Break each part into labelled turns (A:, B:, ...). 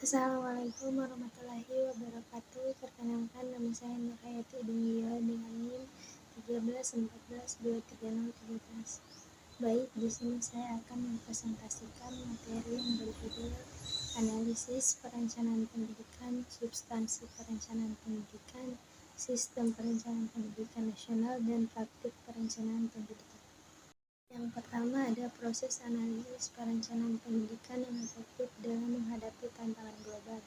A: Assalamualaikum warahmatullahi wabarakatuh. Perkenalkan, nama saya Nurhayati Dungio dengan NIM 13142313. Baik, di sini saya akan mempresentasikan materi yang berjudul Analisis Perencanaan Pendidikan, Substansi Perencanaan Pendidikan, Sistem Perencanaan Pendidikan Nasional, dan Praktik Perencanaan Pendidikan. Yang pertama ada proses analisis perencanaan pendidikan yang efektif dalam menghadapi tantangan global.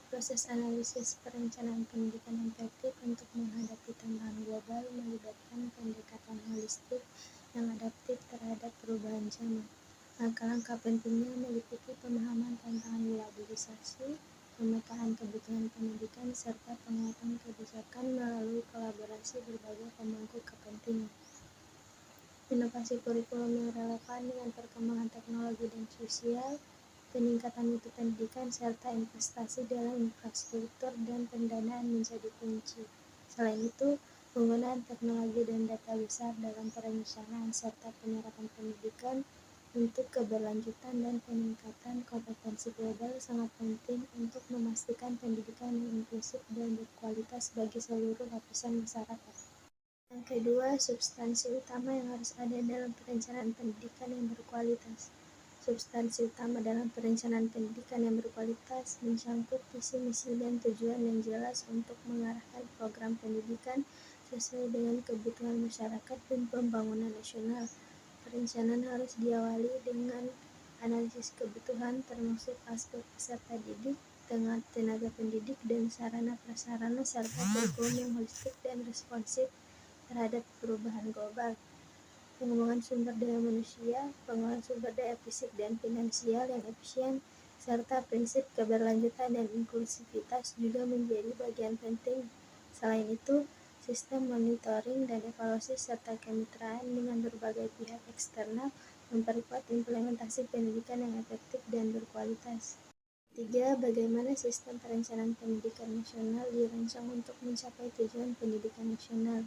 A: Proses analisis perencanaan pendidikan yang efektif untuk menghadapi tantangan global melibatkan pendekatan holistik yang adaptif terhadap perubahan zaman. Langkah-langkah pentingnya meliputi pemahaman tantangan globalisasi, pemetaan kebutuhan pendidikan, serta penguatan kebijakan melalui kolaborasi berbagai pemangku kepentingan. Inovasi kurikulum yang relevan dengan perkembangan teknologi dan sosial, peningkatan mutu pendidikan, serta investasi dalam infrastruktur dan pendanaan menjadi kunci. Selain itu, penggunaan teknologi dan data besar dalam perencanaan serta penyerapan pendidikan untuk keberlanjutan dan peningkatan kompetensi global sangat penting untuk memastikan pendidikan yang inklusif dan berkualitas bagi seluruh lapisan masyarakat. Yang kedua, substansi utama yang harus ada dalam perencanaan pendidikan yang berkualitas. Substansi utama dalam perencanaan pendidikan yang berkualitas mencangkup visi, misi, dan tujuan yang jelas untuk mengarahkan program pendidikan sesuai dengan kebutuhan masyarakat dan pembangunan nasional. Perencanaan harus diawali dengan analisis kebutuhan termasuk aspek peserta didik, tenaga pendidik, dan sarana prasarana serta kurikulum yang holistik dan responsif terhadap perubahan global. Pengembangan sumber daya manusia, pengelolaan sumber daya fisik dan finansial yang efisien, serta prinsip keberlanjutan dan inklusivitas juga menjadi bagian penting. Selain itu, sistem monitoring dan evaluasi serta kemitraan dengan berbagai pihak eksternal memperkuat implementasi pendidikan yang efektif dan berkualitas. Ketiga, bagaimana sistem perencanaan pendidikan nasional dirancang untuk mencapai tujuan pendidikan nasional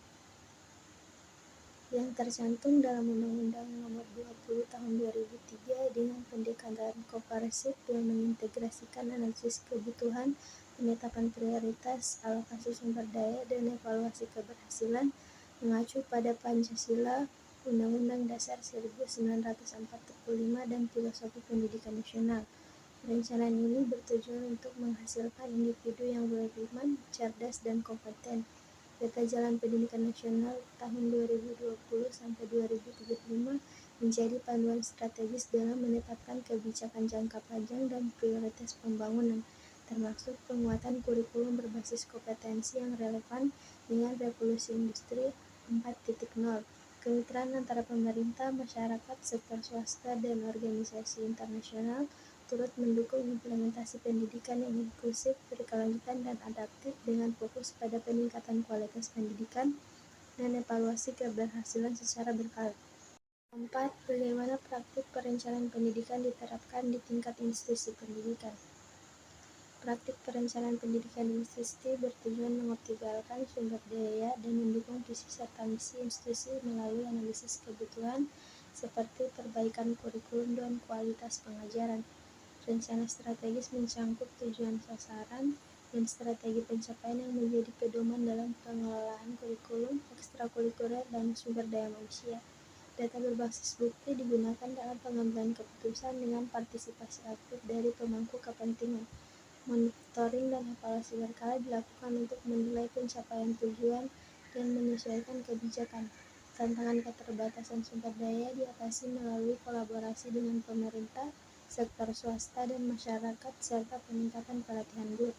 A: yang tercantum dalam Undang-Undang Nomor 20 Tahun 2003 dengan pendekatan komprehensif yang mengintegrasikan analisis kebutuhan, penetapan prioritas, alokasi sumber daya, dan evaluasi keberhasilan mengacu pada Pancasila, Undang-Undang Dasar 1945, dan filosofi pendidikan nasional. Perencanaan ini bertujuan untuk menghasilkan individu yang beriman, cerdas, dan kompeten. Peta Jalan Pendidikan Nasional tahun 2020-2035 menjadi panduan strategis dalam menetapkan kebijakan jangka panjang dan prioritas pembangunan, termasuk penguatan kurikulum berbasis kompetensi yang relevan dengan revolusi industri 4.0. Kemitraan antara pemerintah, masyarakat, sektor swasta, dan organisasi internasional turut mendukung implementasi pendidikan yang inklusif, berkelanjutan, dan adaptif dengan fokus pada peningkatan kualitas pendidikan dan evaluasi keberhasilan secara berkala. 4. Bagaimana praktik perencanaan pendidikan diterapkan di tingkat institusi pendidikan. Praktik perencanaan pendidikan di institusi bertujuan mengoptimalkan sumber daya dan mendukung visi serta misi institusi melalui analisis kebutuhan seperti perbaikan kurikulum dan kualitas pengajaran. Rencana strategis mencangkup tujuan sasaran dan strategi pencapaian yang menjadi pedoman dalam pengelolaan kurikulum, ekstrakurikuler, dan sumber daya manusia. Data berbasis bukti digunakan dalam pengambilan keputusan dengan partisipasi aktif dari pemangku kepentingan. Monitoring dan evaluasi berkala dilakukan untuk menilai pencapaian tujuan dan menyesuaikan kebijakan. Tantangan keterbatasan sumber daya diatasi melalui kolaborasi dengan pemerintah, sektor swasta, dan masyarakat, serta peningkatan pelatihan guru.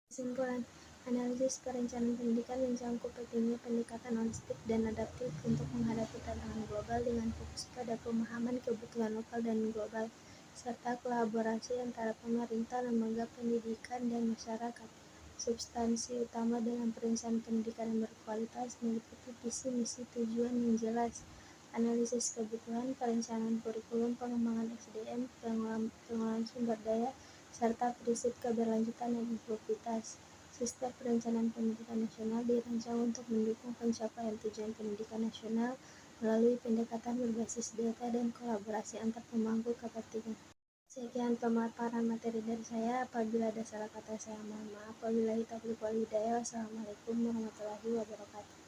A: Kesimpulan, analisis perencanaan pendidikan mencangkup pentingnya pendekatan holistik dan adaptif untuk menghadapi tantangan global dengan fokus pada pemahaman kebutuhan lokal dan global, serta kolaborasi antara pemerintah, lembaga pendidikan, dan masyarakat. Substansi utama dalam perencanaan pendidikan yang berkualitas meliputi visi, misi, tujuan yang jelas, analisis kebutuhan, perencanaan kurikulum, pengembangan SDM, pengelolaan sumber daya, serta prinsip keberlanjutan dan inklusivitas. Sistem perencanaan pendidikan nasional dirancang untuk mendukung pencapaian tujuan pendidikan nasional melalui pendekatan berbasis data dan kolaborasi antar pemangku kepentingan. Sekian pemaparan materi dari saya. Apabila ada salah kata saya mohon maaf. Wabillahi taufiq wal hidayah. Wassalamualaikum warahmatullahi wabarakatuh.